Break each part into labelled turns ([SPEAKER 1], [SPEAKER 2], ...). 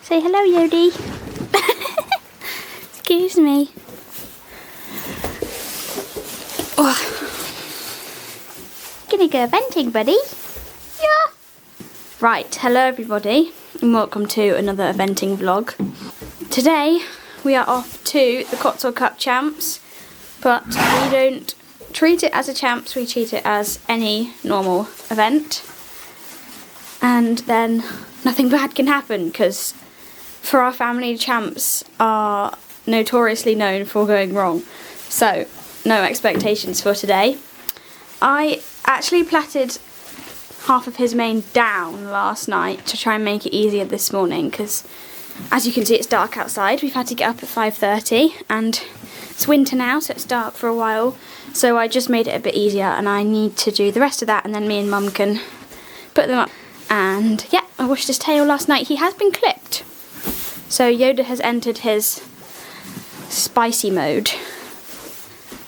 [SPEAKER 1] Say hello, Yodi. Excuse me. Oh. Gonna go venting, buddy. Yeah. Right, hello everybody, and welcome to another eventing vlog. Today we are off to the Cotswold Cup Champs, but we don't treat it as a champs, we treat it as any normal event. And then nothing bad can happen, because for our family, champs are notoriously known for going wrong. So, no expectations for today. I actually plaited half of his mane down last night to try and make it easier this morning, because as you can see it's dark outside. We've had to get up at 5:30 and it's winter now, so it's dark for a while. So I just made it a bit easier, and I need to do the rest of that, and then me and Mum can put them up. And yeah, I washed his tail last night. He has been clipped. So Yoda has entered his spicy mode.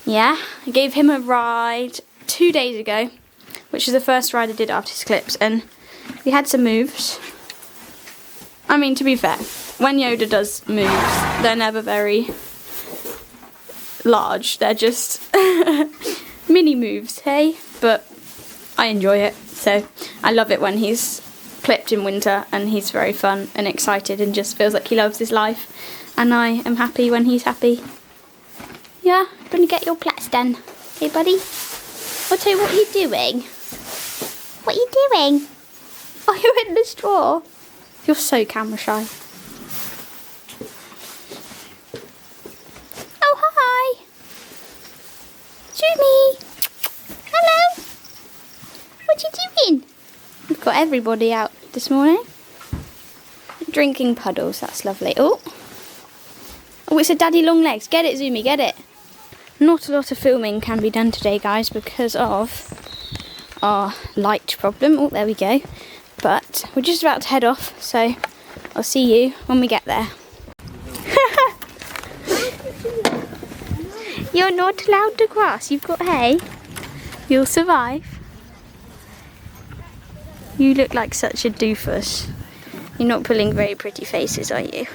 [SPEAKER 1] Yeah, I gave him a ride 2 days ago, which is the first ride I did after his clips, and we had some moves. I mean, to be fair, when Yoda does moves, they're never very large. They're just mini moves, hey? But I enjoy it. So I love it when he's clipped in winter, and he's very fun and excited and just feels like he loves his life. And I am happy when he's happy. Yeah, gonna get your plaits done. Okay, buddy? Otto, what are you doing? What are you doing? Oh, you're in the straw. You're so camera shy. Oh, hi. Jimmy. Hello. What are you doing? We've got everybody out this morning. Drinking puddles, that's lovely. Oh, it's a daddy long legs. Get it, Zoomy, get it. Not a lot of filming can be done today, guys, because of our light problem. Oh, there we go. But we're just about to head off, so I'll see you when we get there. You're not allowed to cross. You've got hay. You'll survive. You look like such a doofus. You're not pulling very pretty faces, are you?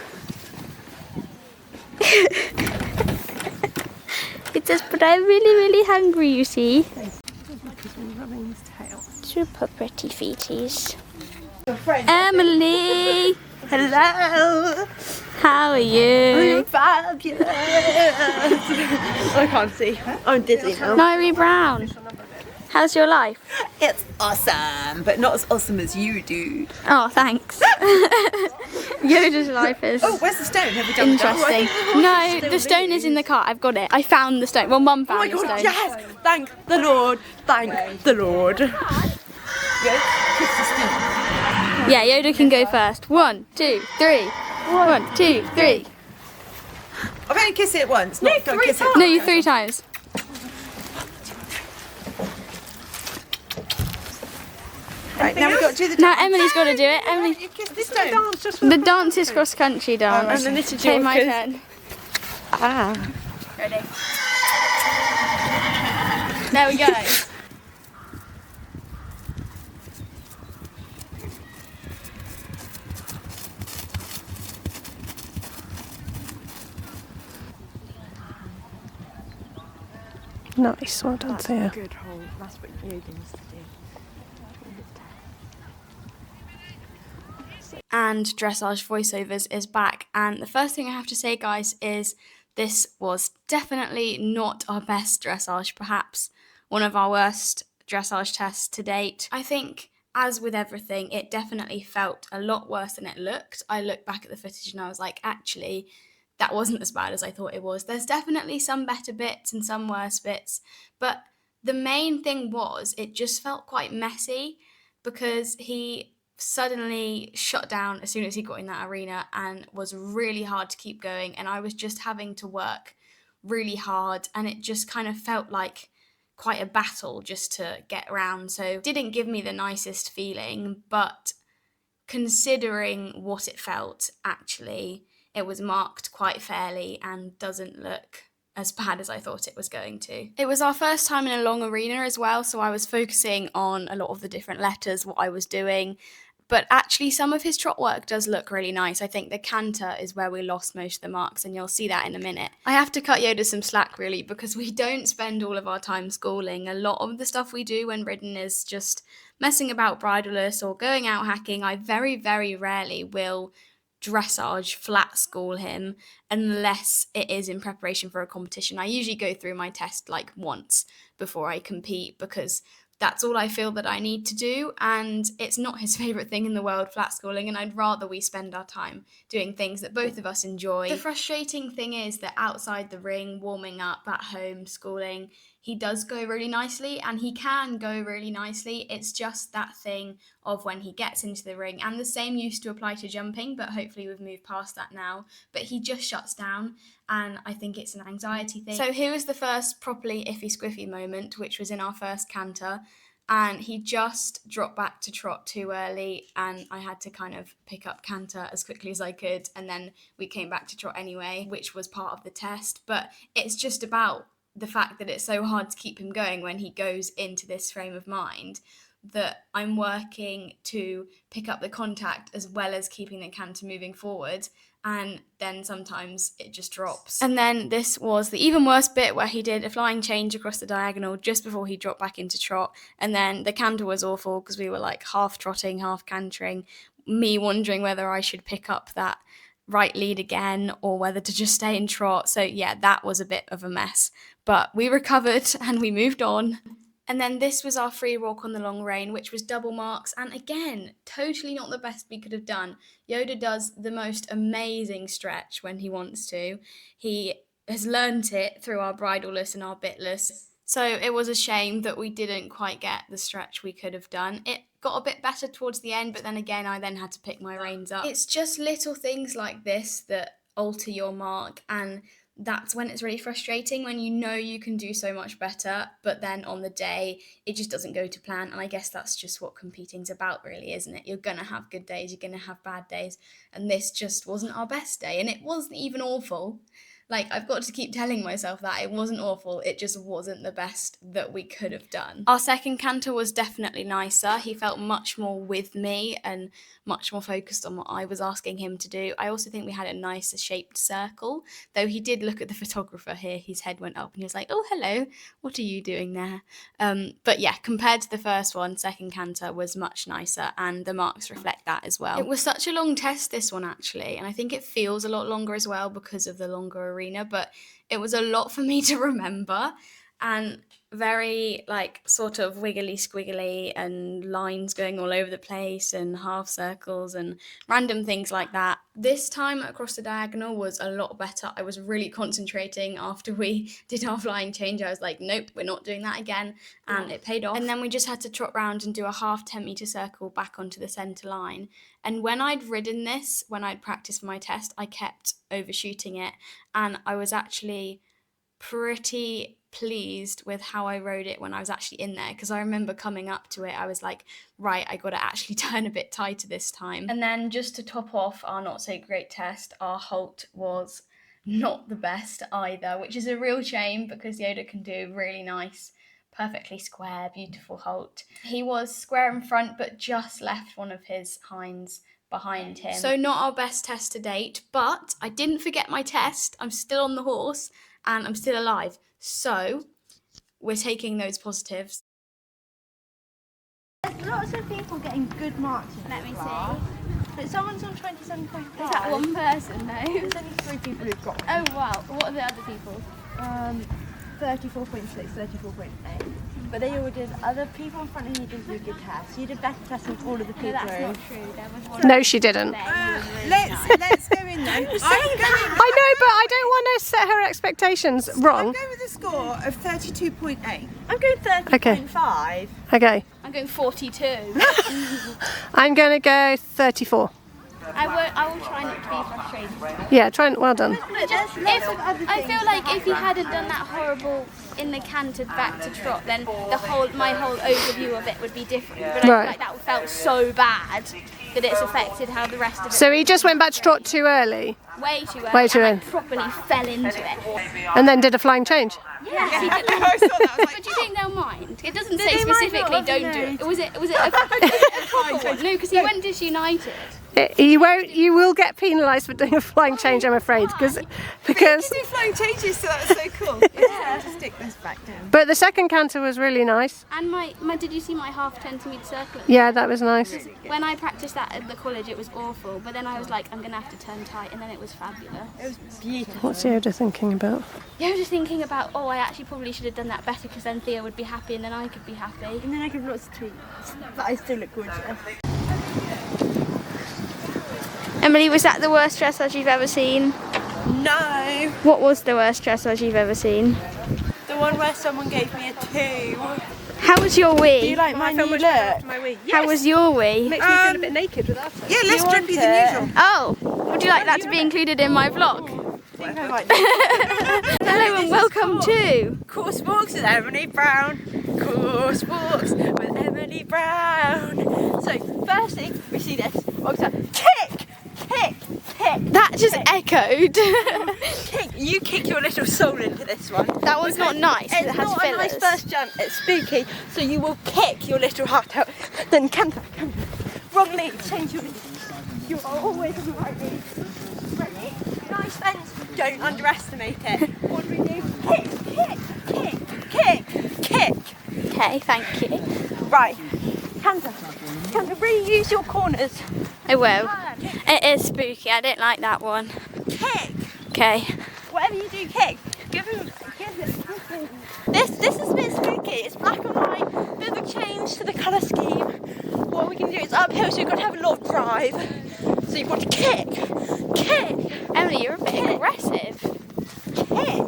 [SPEAKER 1] It says, but I'm really, really hungry, you see. Super pretty feeties. Emily!
[SPEAKER 2] Hello!
[SPEAKER 1] How are you?
[SPEAKER 2] I'm fabulous! I can't see. I'm dizzy now.
[SPEAKER 1] Nairi Brown, how's your life?
[SPEAKER 2] It's awesome, but not as awesome as you, dude.
[SPEAKER 1] Oh, thanks. Yoda's life is
[SPEAKER 2] Oh, where's the stone? Have we done
[SPEAKER 1] interesting.
[SPEAKER 2] that?
[SPEAKER 1] No, the stone is in the car. I've got it. I found the stone. Well, Mum
[SPEAKER 2] Oh
[SPEAKER 1] found
[SPEAKER 2] my
[SPEAKER 1] the
[SPEAKER 2] god,
[SPEAKER 1] stone.
[SPEAKER 2] yes! Thank the Lord! Thank the Lord! Good? Kiss the stone.
[SPEAKER 1] Yeah, Yoda can go first. 1, 2, 3. 1, 2, 3.
[SPEAKER 2] I've only kissed it once. No, don't kiss it.
[SPEAKER 1] No, you 3 times.
[SPEAKER 2] Right, now we've got to do the
[SPEAKER 1] Now Emily's got to do it. Emily,
[SPEAKER 2] You kissed the stone.
[SPEAKER 1] the dance is cross country dance.
[SPEAKER 2] and then this is
[SPEAKER 1] Okay,
[SPEAKER 2] yours,
[SPEAKER 1] my
[SPEAKER 2] 'cause-
[SPEAKER 1] turn.
[SPEAKER 2] Ah.
[SPEAKER 1] Ready? There we go.
[SPEAKER 2] Nice, well done, Thea.
[SPEAKER 3] Good hole. That's what Yoda needs to do.
[SPEAKER 1] And Dressage Voiceovers is back, and the first thing I have to say, guys, is this was definitely not our best dressage, perhaps one of our worst dressage tests to date. I think, as with everything, it definitely felt a lot worse than it looked. I looked back at the footage and I was like, actually, that wasn't as bad as I thought it was. There's definitely some better bits and some worse bits, but the main thing was it just felt quite messy, because he suddenly shut down as soon as he got in that arena and was really hard to keep going, and I was just having to work really hard, and it just kind of felt like quite a battle just to get around. So it didn't give me the nicest feeling, but considering what it felt, actually it was marked quite fairly and doesn't look as bad as I thought it was going to. It was our first time in a long arena as well, so I was focusing on a lot of the different letters, what I was doing, But actually some of his trot work does look really nice. I think the canter is where we lost most of the marks, and you'll see that in a minute. I have to cut Yoda some slack really, because we don't spend all of our time schooling. A lot of the stuff we do when ridden is just messing about bridleless or going out hacking. I very, very rarely will dressage flat school him unless it is in preparation for a competition. I usually go through my test like once before I compete, because that's all I feel that I need to do, and it's not his favourite thing in the world, flat schooling, and I'd rather we spend our time doing things that both of us enjoy. The frustrating thing is that outside the ring, warming up, at home, schooling, he does go really nicely, and he can go really nicely. It's just that thing of when he gets into the ring, and the same used to apply to jumping, but hopefully we've moved past that now, but he just shuts down, and I think it's an anxiety thing. So here was the first properly iffy squiffy moment, which was in our first canter, and he just dropped back to trot too early, and I had to kind of pick up canter as quickly as I could, and then we came back to trot anyway, which was part of the test. But it's just about the fact that it's so hard to keep him going when he goes into this frame of mind, that I'm working to pick up the contact as well as keeping the canter moving forward, and then sometimes it just drops. And then this was the even worse bit, where he did a flying change across the diagonal just before he dropped back into trot, and then the canter was awful because we were like half trotting, half cantering, me wondering whether I should pick up that right lead again or whether to just stay in trot. So yeah, that was a bit of a mess, but we recovered and we moved on. And then this was our free walk on the long rein, which was double marks, and again, totally not the best we could have done. Yoda does the most amazing stretch when he wants to. He has learnt it through our bridleless and our bitless, so it was a shame that we didn't quite get the stretch we could have done. It got a bit better towards the end, but then again, I then had to pick my reins up. It's just little things like this that alter your mark, and that's when it's really frustrating, when you know you can do so much better, but then on the day it just doesn't go to plan. And I guess that's just what competing's about really, isn't it? You're gonna have good days, you're gonna have bad days, and this just wasn't our best day, and it wasn't even awful. Like, I've got to keep telling myself that it wasn't awful, it just wasn't the best that we could have done. Our second canter was definitely nicer. He felt much more with me and much more focused on what I was asking him to do. I also think we had a nicer shaped circle, though he did look at the photographer here, his head went up and he was like, oh, hello, what are you doing there? But yeah, compared to the first one, second canter was much nicer, and the marks reflect that as well. It was such a long test, this one, actually, and I think it feels a lot longer as well because of the longer arena, but it was a lot for me to remember, and very like sort of wiggly squiggly and lines going all over the place and half circles and random things like that. This time across the diagonal was a lot better. I was really concentrating after we did our flying change. I was like, nope, we're not doing that again, and it paid off. And then we just had to trot round and do a half 10-meter circle back onto the centre line. And when I'd ridden this, when I'd practiced for my test, I kept overshooting it, and I was actually pretty pleased with how I rode it when I was actually in there, because I remember coming up to it, I was like, right, I got to actually turn a bit tighter this time. And then just to top off our not so great test, our halt was not the best either, which is a real shame because Yoda can do really nice, perfectly square, beautiful halt. He was square in front, but just left one of his hinds behind him. So not our best test to date, but I didn't forget my test. I'm still on the horse and I'm still alive. So we're taking those positives.
[SPEAKER 3] There's lots of people getting good marks in
[SPEAKER 4] Let me
[SPEAKER 3] class.
[SPEAKER 4] see.
[SPEAKER 3] But someone's on 27.5.
[SPEAKER 4] Is that one person though?
[SPEAKER 3] There's only 3 people who've got
[SPEAKER 4] Oh wow, what are the other people?
[SPEAKER 3] 34.6, 34.8. But they all did, other people in front of you did a good test. You did better tests than all of the people.
[SPEAKER 4] No, that's not true. There was one.
[SPEAKER 5] No, she didn't.
[SPEAKER 2] Let's go in then.
[SPEAKER 5] I know, but I don't want to set her expectations wrong.
[SPEAKER 2] I'm going with a score of 32.8.
[SPEAKER 3] I'm going 30.5.
[SPEAKER 5] Okay.
[SPEAKER 4] I'm going 42.
[SPEAKER 5] I'm going to go 34.
[SPEAKER 4] I will try not to be
[SPEAKER 3] crazy.
[SPEAKER 5] Yeah, well done.
[SPEAKER 1] I feel like if he hadn't done that horrible in the canter back to trot, then my whole overview of it would be different. But I feel
[SPEAKER 5] Right.
[SPEAKER 1] like that felt so bad that it's affected how the rest of it.
[SPEAKER 5] So he just went back to trot too early
[SPEAKER 1] way too early.
[SPEAKER 5] Way too
[SPEAKER 1] and,
[SPEAKER 5] early.
[SPEAKER 1] like, properly fell into it.
[SPEAKER 5] and then did a flying change.
[SPEAKER 1] Yeah.
[SPEAKER 2] I saw that. I was like,
[SPEAKER 1] But do you think they'll mind? It doesn't say
[SPEAKER 3] they mind
[SPEAKER 1] specifically
[SPEAKER 3] not?
[SPEAKER 1] don't do it. Was it a proper one? No, because he went disunited.
[SPEAKER 5] You won't. You will get penalised for doing a flying change, I'm afraid, because.
[SPEAKER 2] you do flying changes, so that's so cool. Yeah. To stick this back down.
[SPEAKER 5] But the second canter was really nice.
[SPEAKER 1] And my did you see my half 10 centimetre circle?
[SPEAKER 5] Yeah, that was nice.
[SPEAKER 1] When I practiced that at the college, it was awful. But then I was like, I'm gonna have to turn tight, and then it was fabulous.
[SPEAKER 3] It was beautiful.
[SPEAKER 5] What's Yoda thinking about?
[SPEAKER 1] Yeah, I was just thinking about, oh, I actually probably should have done that better because then Theo would be happy and then I could be happy.
[SPEAKER 3] And then I give lots of tweets, but I still look gorgeous.
[SPEAKER 1] Emily, was that the worst dressage you've ever seen?
[SPEAKER 2] No,
[SPEAKER 1] What was the worst dressage you've ever seen?
[SPEAKER 2] the one where someone gave me a 2.
[SPEAKER 1] How was your wee?
[SPEAKER 3] Do you like my new look?
[SPEAKER 2] My wee.
[SPEAKER 1] How was your wee?
[SPEAKER 5] Makes me feel a bit naked without it.
[SPEAKER 2] Yeah, less drippy than usual.
[SPEAKER 1] Oh, would you like that to be included in my vlog? Hello and welcome to...
[SPEAKER 2] Course Walks with Emily Brown. Course Walks with Emily Brown. So, firstly, we see this. Walks up. Kick! Kick! Kick!
[SPEAKER 1] That just echoed.
[SPEAKER 2] Kick! You kick your little soul into this one.
[SPEAKER 1] That one's not nice.
[SPEAKER 2] It's
[SPEAKER 1] It has
[SPEAKER 2] not
[SPEAKER 1] fillers.
[SPEAKER 2] a nice first jump. It's spooky. So you will kick your little heart out. Then canter. Wrong lead. Change your lead. You are always on the right lead. Ready? Nice fence. Don't underestimate it. What do we do? Kick, kick, kick, kick, kick.
[SPEAKER 1] Okay, thank you.
[SPEAKER 2] Right. Canter. Canter. Really use your corners.
[SPEAKER 1] I will. It is spooky. I didn't like that one.
[SPEAKER 2] Kick.
[SPEAKER 1] Okay.
[SPEAKER 2] Whatever you do, kick. Give it. This is a bit spooky. It's black and white. Bit of a change to the colour scheme. What we can do is uphill, so you've got to have a lot of drive. So you've got to kick, kick,
[SPEAKER 1] Emily, you're a bit aggressive.
[SPEAKER 2] kick.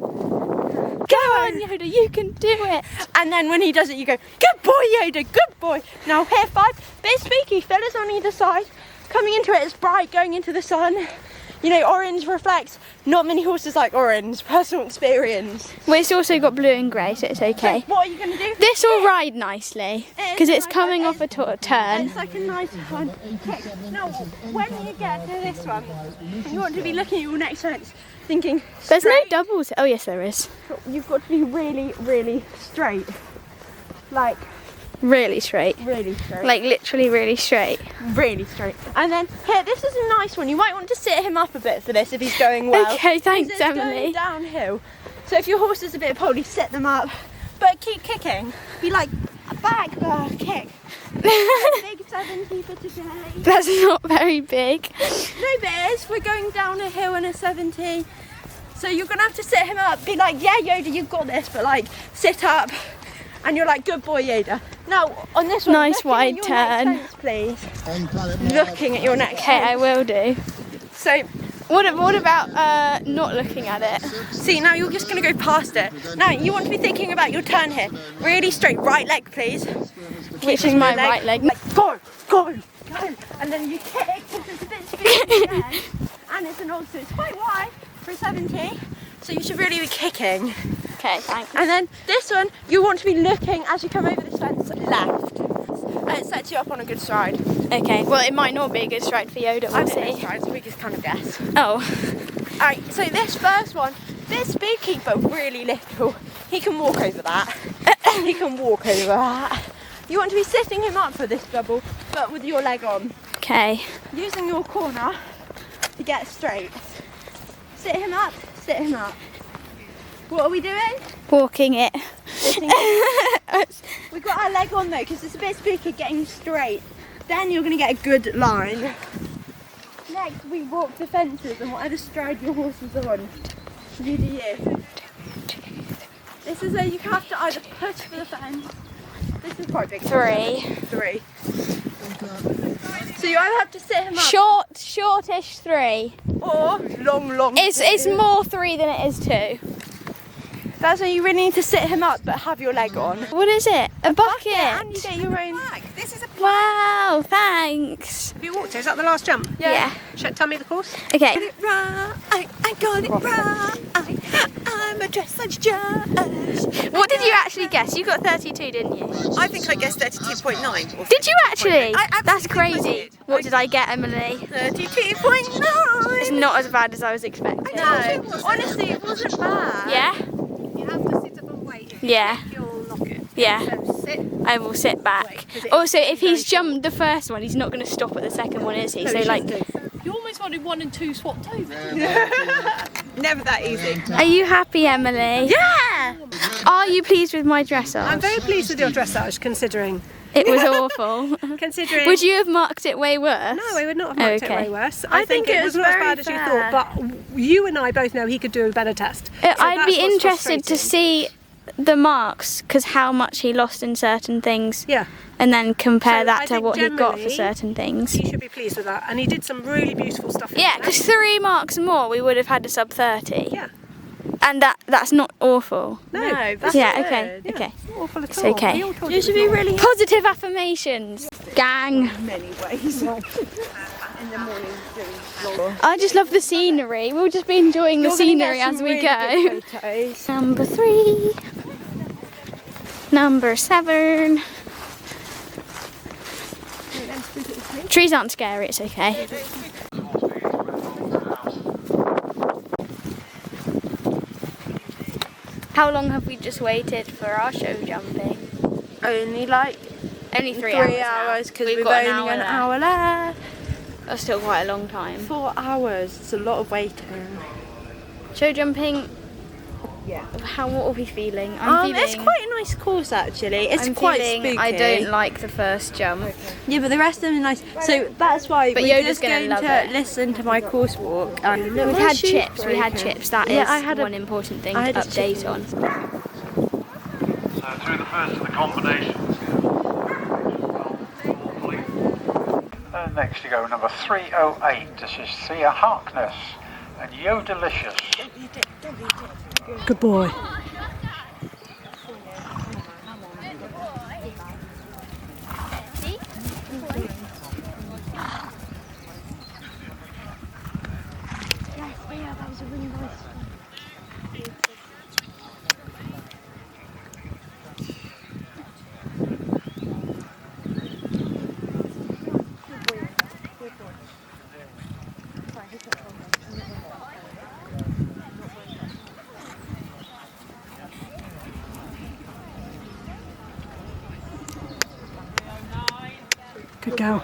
[SPEAKER 1] Go on, Yoda, you can do it.
[SPEAKER 2] And then when he does it, you go, good boy, Yoda, good boy. Now here 5, bit spooky, fellas on either side. Coming into it, it's bright, going into the sun. You know, orange reflects. Not many horses like orange. Personal experience.
[SPEAKER 1] Well, it's also got blue and grey, so it's okay.
[SPEAKER 2] What are you going to do?
[SPEAKER 1] This will ride nicely because it's
[SPEAKER 2] nice,
[SPEAKER 1] coming
[SPEAKER 2] it
[SPEAKER 1] off a turn.
[SPEAKER 2] It's like a nice one. Kick. Now, when you get to this one, you want to be looking at your next fence, thinking
[SPEAKER 1] There's no
[SPEAKER 2] straight.
[SPEAKER 1] doubles. Oh yes, there is.
[SPEAKER 2] You've got to be really, really straight. Like,
[SPEAKER 1] Really straight.
[SPEAKER 2] really straight.
[SPEAKER 1] Like literally really straight.
[SPEAKER 2] really straight. And then, here, this is a nice one. You might want to sit him up a bit for this if he's going well.
[SPEAKER 1] Okay, thanks,
[SPEAKER 2] Because it's
[SPEAKER 1] Emily.
[SPEAKER 2] going downhill. So if your horse is a bit poly, sit them up. But keep kicking. Be like, back, kick. Big 70 for today.
[SPEAKER 1] That's not very big.
[SPEAKER 2] No, but it is. We're going down a hill in a 70. So you're going to have to sit him up. Be like, yeah, Yoda, you've got this. But like, sit up. And you're like, good boy, Yoda. Now, on this one,
[SPEAKER 1] Nice
[SPEAKER 2] looking
[SPEAKER 1] wide
[SPEAKER 2] at your
[SPEAKER 1] turn.
[SPEAKER 2] next fence, please. Looking at your next
[SPEAKER 1] Okay, I
[SPEAKER 2] fence.
[SPEAKER 1] will do.
[SPEAKER 2] So,
[SPEAKER 1] What about not looking at it?
[SPEAKER 2] see, now you're just going to go past it. Now, you want to be thinking about your turn here. Really straight. Right leg, please.
[SPEAKER 1] Which is my right leg.
[SPEAKER 2] Like, go. And then you kick, because it's a bit spooky again. And it's an old, so it's quite wide for a 70. So you should really be kicking.
[SPEAKER 1] Okay, thanks.
[SPEAKER 2] And then this one, you want to be looking as you come over this fence left. And it sets you up on a good stride.
[SPEAKER 1] Okay, well it might not be a good stride for Yoda,
[SPEAKER 2] I
[SPEAKER 1] we'll
[SPEAKER 2] don't know
[SPEAKER 1] see.
[SPEAKER 2] strides, we just kind of guess.
[SPEAKER 1] Oh,
[SPEAKER 2] Alright, so this first one, bit spooky but really little. He can walk over that. He can walk over that. You want to be sitting him up for this double, but with your leg on.
[SPEAKER 1] okay.
[SPEAKER 2] Using your corner to get straight. Sit him up, sit him up. What are we doing?
[SPEAKER 1] Walking it.
[SPEAKER 2] We've got our leg on though, because it's a bit spooky getting straight. Then you're going to get a good line. Next, we walk the fences and whatever stride your horse is on, you do you. This is where you have to either push for the fence. This is quite big.
[SPEAKER 1] 3.
[SPEAKER 2] 3. So you either have to sit him up
[SPEAKER 1] Shortish 3.
[SPEAKER 2] or long.
[SPEAKER 1] It's more 3 than it is 2.
[SPEAKER 2] That's when you really need to sit him up but have your leg on.
[SPEAKER 1] What is it? A bucket.
[SPEAKER 2] And you get your own.
[SPEAKER 3] This is a
[SPEAKER 1] Wow, thanks.
[SPEAKER 5] Have you walked it? Is that the last jump?
[SPEAKER 1] Yeah.
[SPEAKER 5] Tell me the course.
[SPEAKER 1] Okay.
[SPEAKER 2] Right, I got it right. I'm a dressage judge.
[SPEAKER 1] What did you actually guess? You got 32, didn't you?
[SPEAKER 2] I think I guessed 32.9.
[SPEAKER 1] Did you actually?
[SPEAKER 2] I absolutely
[SPEAKER 1] That's
[SPEAKER 2] think I
[SPEAKER 1] crazy.
[SPEAKER 2] did.
[SPEAKER 1] What did I get, Emily?
[SPEAKER 2] 32.9.
[SPEAKER 1] It's not as bad as I was expecting.
[SPEAKER 2] No, honestly, it wasn't bad.
[SPEAKER 1] Yeah?
[SPEAKER 5] You have to sit up and wait.
[SPEAKER 1] Yeah.
[SPEAKER 5] You'll knock it.
[SPEAKER 1] Yeah.
[SPEAKER 5] So sit.
[SPEAKER 1] I will sit back. Also, if he's jumped the first one, he's not going to stop at the second one, is he? So, like,
[SPEAKER 6] You almost wanted 1 and 2 swapped over.
[SPEAKER 2] Never that easy.
[SPEAKER 1] are you happy, Emily?
[SPEAKER 2] Yeah.
[SPEAKER 1] Are you pleased with my dressage?
[SPEAKER 5] I'm very pleased with your dressage, considering.
[SPEAKER 1] It was awful.
[SPEAKER 5] Considering.
[SPEAKER 1] Would you have marked it way worse?
[SPEAKER 5] No, I would not have marked
[SPEAKER 1] Okay.
[SPEAKER 5] it way worse.
[SPEAKER 2] I think it
[SPEAKER 5] was
[SPEAKER 2] was
[SPEAKER 5] not as
[SPEAKER 2] very
[SPEAKER 5] bad as you
[SPEAKER 2] fair.
[SPEAKER 5] thought, but you and I both know he could do a better test. So
[SPEAKER 1] I'd
[SPEAKER 5] that's
[SPEAKER 1] be
[SPEAKER 5] what's
[SPEAKER 1] interested to
[SPEAKER 5] frustrating.
[SPEAKER 1] see the marks, because how much he lost in certain things,
[SPEAKER 5] Yeah,
[SPEAKER 1] and then compare
[SPEAKER 5] So
[SPEAKER 1] that
[SPEAKER 5] I
[SPEAKER 1] to
[SPEAKER 5] think
[SPEAKER 1] what he got for
[SPEAKER 5] generally
[SPEAKER 1] certain things.
[SPEAKER 5] you should be pleased with that. And he did some really beautiful stuff. in
[SPEAKER 1] Yeah,
[SPEAKER 5] there.
[SPEAKER 1] because 3 marks more, we would have had a sub 30.
[SPEAKER 5] Yeah.
[SPEAKER 1] And that's not awful.
[SPEAKER 5] No,
[SPEAKER 2] that's
[SPEAKER 1] Yeah,
[SPEAKER 2] good.
[SPEAKER 1] okay,
[SPEAKER 5] Yeah.
[SPEAKER 1] okay.
[SPEAKER 5] not awful at
[SPEAKER 1] It's
[SPEAKER 5] all.
[SPEAKER 1] okay.
[SPEAKER 5] We all told
[SPEAKER 2] You should be really
[SPEAKER 1] Positive affirmations, gang.
[SPEAKER 2] many ways. In the morning doing
[SPEAKER 1] I just love the scenery. We'll just be enjoying the scenery as we go. Number 3. Number 7. Trees aren't scary, it's okay. How long have we just waited for our show jumping?
[SPEAKER 2] Only like
[SPEAKER 1] Only 3
[SPEAKER 2] 3
[SPEAKER 1] hours.
[SPEAKER 2] hours because
[SPEAKER 1] We've
[SPEAKER 2] we've
[SPEAKER 1] got
[SPEAKER 2] only got an
[SPEAKER 1] left.
[SPEAKER 2] hour left.
[SPEAKER 1] That's still quite a long time.
[SPEAKER 2] 4 hours. It's a lot of waiting.
[SPEAKER 1] Show jumping.
[SPEAKER 2] Yeah.
[SPEAKER 1] What are we feeling? I'm
[SPEAKER 2] It's
[SPEAKER 1] feeling.
[SPEAKER 2] quite a nice course actually. It's
[SPEAKER 1] I'm
[SPEAKER 2] quite
[SPEAKER 1] feeling
[SPEAKER 2] spooky.
[SPEAKER 1] I don't like the first jump.
[SPEAKER 2] Yeah, but the rest of them are nice. So that's why
[SPEAKER 1] But
[SPEAKER 2] we're
[SPEAKER 1] Yoda's
[SPEAKER 2] just
[SPEAKER 1] gonna
[SPEAKER 2] going
[SPEAKER 1] love
[SPEAKER 2] to
[SPEAKER 1] it.
[SPEAKER 2] listen to my course walk. And
[SPEAKER 1] We've had chips. We had chips. That is
[SPEAKER 2] Yeah, I had
[SPEAKER 1] one important thing to
[SPEAKER 2] I had a
[SPEAKER 1] update
[SPEAKER 2] chip.
[SPEAKER 1] on.
[SPEAKER 7] So through the first of the combinations. Next you go number 308. This is Cirencester and Yodelicious.
[SPEAKER 5] Good boy. Good girl.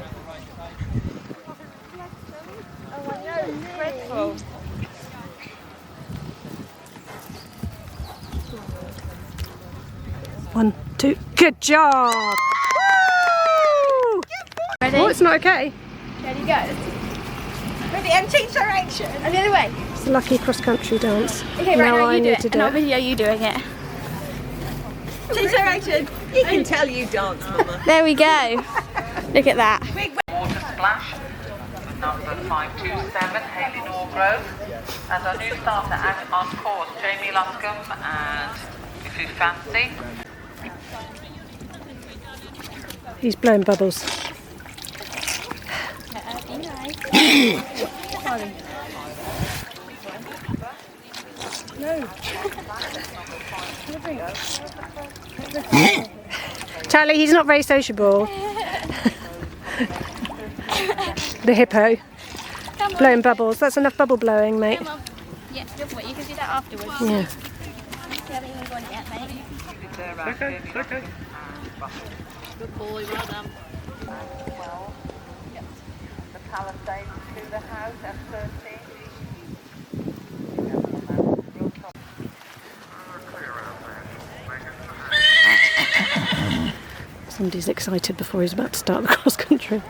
[SPEAKER 5] One, two. Good job. Woo!
[SPEAKER 1] Ready?
[SPEAKER 5] Oh, it's not okay.
[SPEAKER 1] Ready, go.
[SPEAKER 2] Ready, and change direction.
[SPEAKER 1] And the other way.
[SPEAKER 5] It's a lucky cross-country dance.
[SPEAKER 1] Okay, right
[SPEAKER 5] now
[SPEAKER 1] now
[SPEAKER 5] I
[SPEAKER 1] you do
[SPEAKER 5] need
[SPEAKER 1] it,
[SPEAKER 5] to
[SPEAKER 1] and
[SPEAKER 5] do
[SPEAKER 1] I'll
[SPEAKER 5] it.
[SPEAKER 1] video you doing it.
[SPEAKER 2] Change direction. You can tell you dance, Mama.
[SPEAKER 1] There we go. Look at that.
[SPEAKER 8] Water Splash, number 527, Hayley Norgrove, and our new starter on course, Jamie Luscombe, and if you fancy.
[SPEAKER 5] He's blowing bubbles. Charlie, he's not very sociable. The hippo. Blowing bubbles. That's enough bubble blowing, mate.
[SPEAKER 1] Come on. Yeah, good point. You can do that afterwards.
[SPEAKER 5] Yeah.
[SPEAKER 1] You haven't even gone yet, mate.
[SPEAKER 6] Good boy, well done.
[SPEAKER 8] The Palisades to the house at 13.
[SPEAKER 5] Somebody's excited before he's about to start the cross country.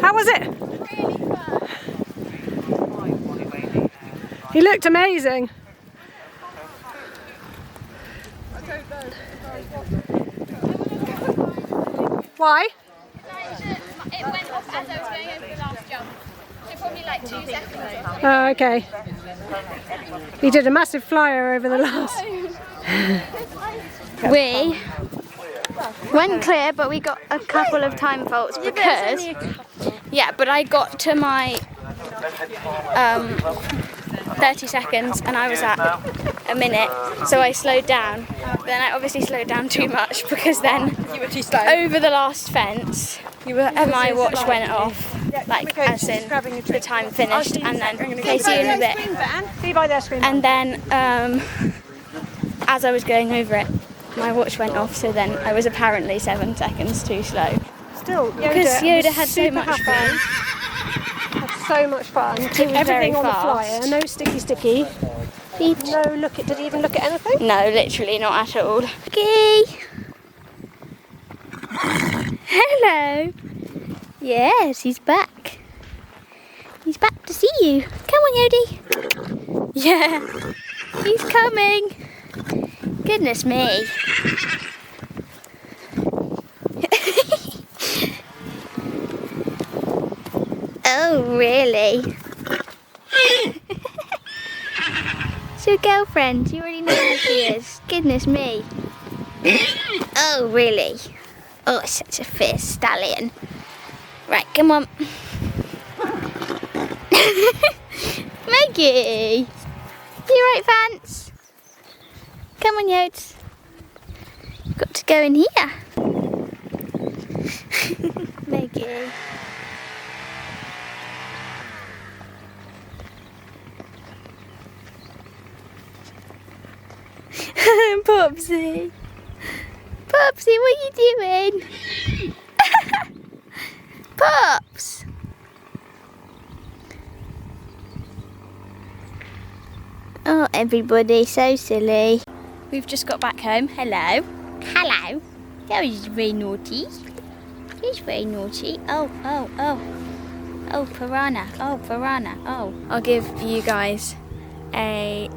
[SPEAKER 5] How was it? He looked amazing. Why?
[SPEAKER 4] It went off as I was going over the last jump. So probably like 2 seconds.
[SPEAKER 5] Oh, okay. He did a massive flyer over the last.
[SPEAKER 1] We went clear, but we got a couple of time faults because, but I got to my 30 seconds and I was at a minute, so I slowed down. Then I obviously slowed down too much because then over the last fence, my watch went off. Like as in the time finished, and then Casey in a bit. And then as I was going over it, my watch went off, so then I was apparently 7 seconds too slow.
[SPEAKER 5] Still,
[SPEAKER 1] Because Yoda had so much fun.
[SPEAKER 5] Had so much fun. Took
[SPEAKER 1] was
[SPEAKER 5] everything
[SPEAKER 1] very
[SPEAKER 5] on the
[SPEAKER 1] fast.
[SPEAKER 5] flyer. No sticky. No look at. Did he even look at anything?
[SPEAKER 1] No, literally not at all. Okay. Hello. Yes, he's back. He's back to see you. Come on, Yodi. Yeah, he's coming. Goodness me. Oh, really? It's your girlfriend. You already know who she is. Goodness me. Oh, really? Oh, such a fierce stallion. Right, come on. Maggie! You right, Vance? Come on, Yodes. You've got to go in here. Maggie. Popsy. Popsy, what are you doing? Pops! Oh, everybody, so silly. We've just got back home. Hello. Hello. That was very naughty. He's very naughty. Oh. Oh, piranha. Oh, piranha. Oh. I'll give you guys a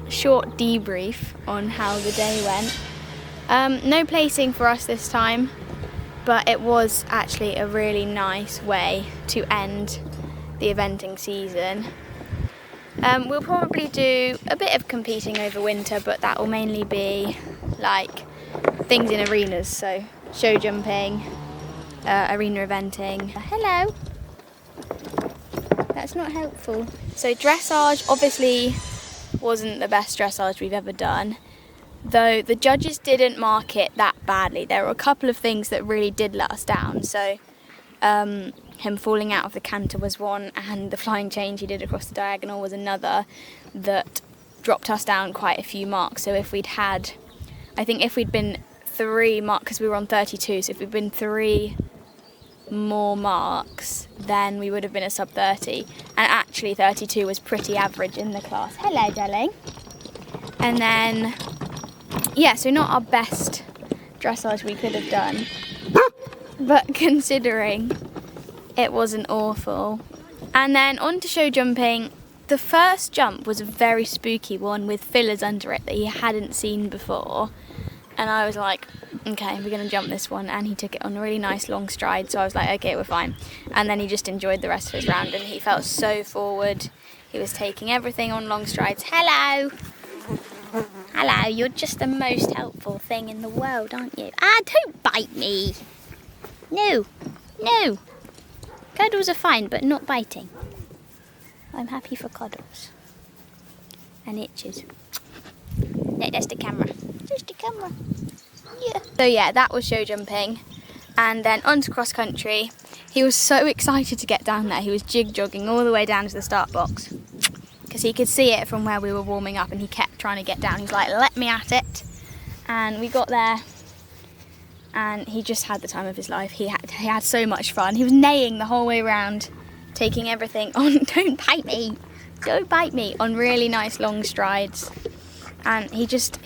[SPEAKER 1] short debrief on how the day went. No placing for us this time, but it was actually a really nice way to end the eventing season. We'll probably do a bit of competing over winter, but that will mainly be like things in arenas, so show jumping, arena eventing. Hello. That's not helpful. So dressage obviously wasn't the best dressage we've ever done, though the judges didn't mark it that badly. There were a couple of things that really did let us down. So him falling out of the canter was one, and the flying change he did across the diagonal was another that dropped us down quite a few marks. So if we'd had, I think if we'd been 3 marks, because we were on 32, so if we'd been 3 more marks, then we would have been a sub 30, and actually 32 was pretty average in the class. Hello, darling. And then so not our best dressage we could have done, but considering it wasn't awful. And then on to show jumping. The first jump was a very spooky one with fillers under it that he hadn't seen before, and I was like, okay, we're gonna jump this one, and he took it on a really nice long stride, so I was like, okay, we're fine. And then he just enjoyed the rest of his round, and he felt so forward. He was taking everything on long strides. Hello. Hello, you're just the most helpful thing in the world, aren't you? Ah, don't bite me. No. Cuddles are fine, but not biting. I'm happy for cuddles. And itches. No, that's the camera. Just the camera. Yeah. So yeah, that was show jumping. And then on to cross country. He was so excited to get down there. He was jig-jogging all the way down to the start box, because he could see it from where we were warming up, and he kept trying to get down. He's like, let me at it. And we got there, and he just had the time of his life. He had so much fun. He was neighing the whole way around, taking everything on, don't bite me, on really nice long strides. And he just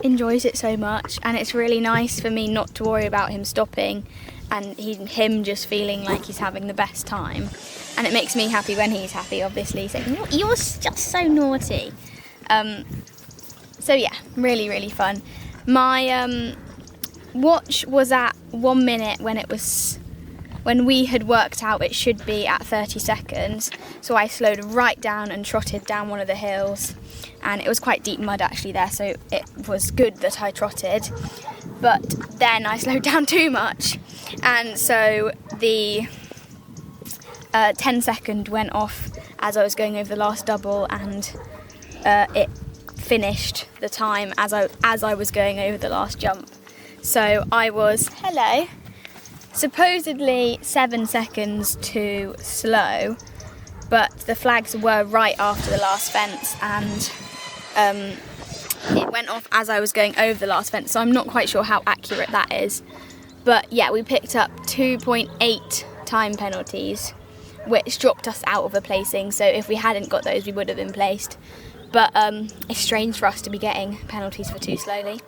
[SPEAKER 1] enjoys it so much, and it's really nice for me not to worry about him stopping and him just feeling like he's having the best time. And it makes me happy when he's happy, obviously, saying, you're just so naughty. So yeah, really, really fun. My watch was at 1 minute when we had worked out it should be at 30 seconds. So I slowed right down and trotted down one of the hills. And it was quite deep mud actually there, so it was good that I trotted. But then I slowed down too much. And so the 10-second went off as I was going over the last double, and it finished the time as I was going over the last jump. So I was, supposedly 7 seconds too slow, but the flags were right after the last fence, and it went off as I was going over the last fence, so I'm not quite sure how accurate that is. But yeah, we picked up 2.8 time penalties, which dropped us out of a placing, so if we hadn't got those we would have been placed. But it's strange for us to be getting penalties for too slowly.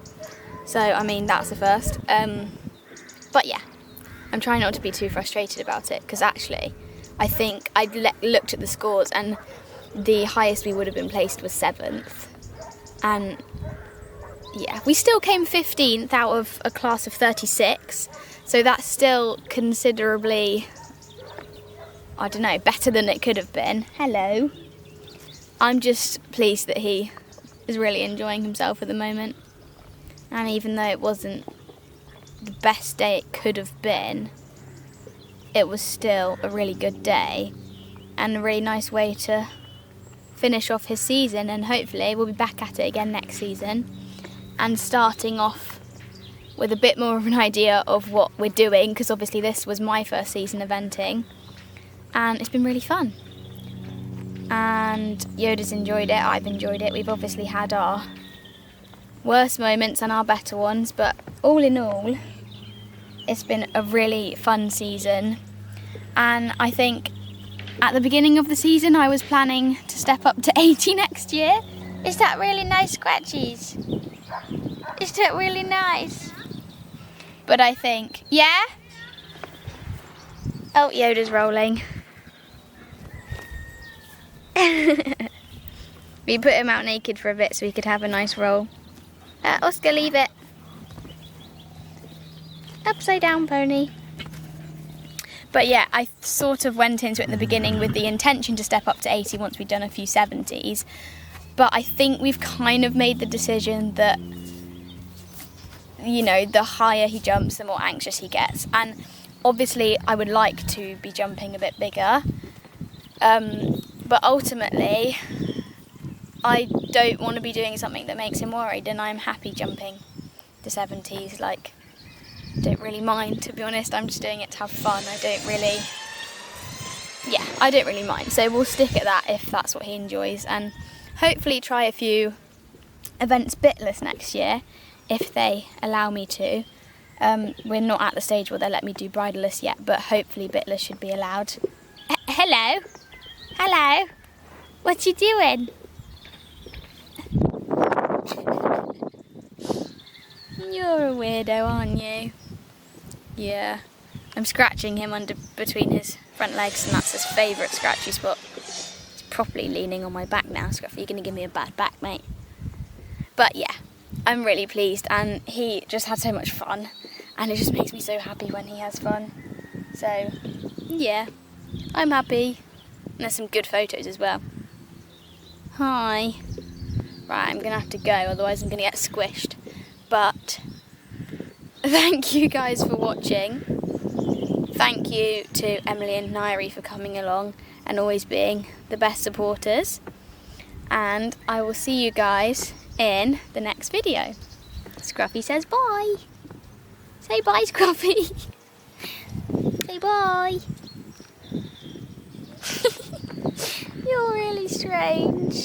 [SPEAKER 1] So, I mean, that's the first. But yeah, I'm trying not to be too frustrated about it, because actually I think I looked at the scores and the highest we would have been placed was 7th. And yeah, we still came 15th out of a class of 36. So that's still considerably, I don't know, better than it could have been. Hello. I'm just pleased that he is really enjoying himself at the moment. And even though it wasn't the best day it could have been, it was still a really good day and a really nice way to finish off his season, and hopefully we'll be back at it again next season and starting off with a bit more of an idea of what we're doing, because obviously this was my first season eventing and it's been really fun. And Yoda's enjoyed it, I've enjoyed it. We've obviously had our worst moments and our better ones, but all in all, it's been a really fun season. And I think at the beginning of the season I was planning to step up to 80 next year. Is that really nice, Scratchies? Is that really nice? But I think, yeah? Oh, Yoda's rolling. We put him out naked for a bit so he could have a nice roll. Oscar, leave it. Upside down pony. But yeah, I sort of went into it in the beginning with the intention to step up to 80 once we'd done a few 70s. But I think we've kind of made the decision that, you know, the higher he jumps, the more anxious he gets. And obviously I would like to be jumping a bit bigger. But ultimately, I don't want to be doing something that makes him worried, and I'm happy jumping the 70s. Like, don't really mind, to be honest. I'm just doing it to have fun. I don't really mind. So we'll stick at that if that's what he enjoys, and hopefully try a few events bitless next year if they allow me to. We're not at the stage where they let me do bridleless yet, but hopefully bitless should be allowed. Hello? Hello? What you doing? You're a weirdo, aren't you? Yeah. I'm scratching him between his front legs, and that's his favourite scratchy spot. He's properly leaning on my back now. Scruffy, you're going to give me a bad back, mate. But yeah, I'm really pleased, and he just had so much fun, and it just makes me so happy when he has fun. So, yeah, I'm happy. And there's some good photos as well. Hi. Right, I'm going to have to go, otherwise I'm going to get squished. But thank you guys for watching. Thank you to Emily and Nairi for coming along and always being the best supporters. And I will see you guys in the next video. Scruffy says bye. Say bye, Scruffy. Say bye. You're really strange.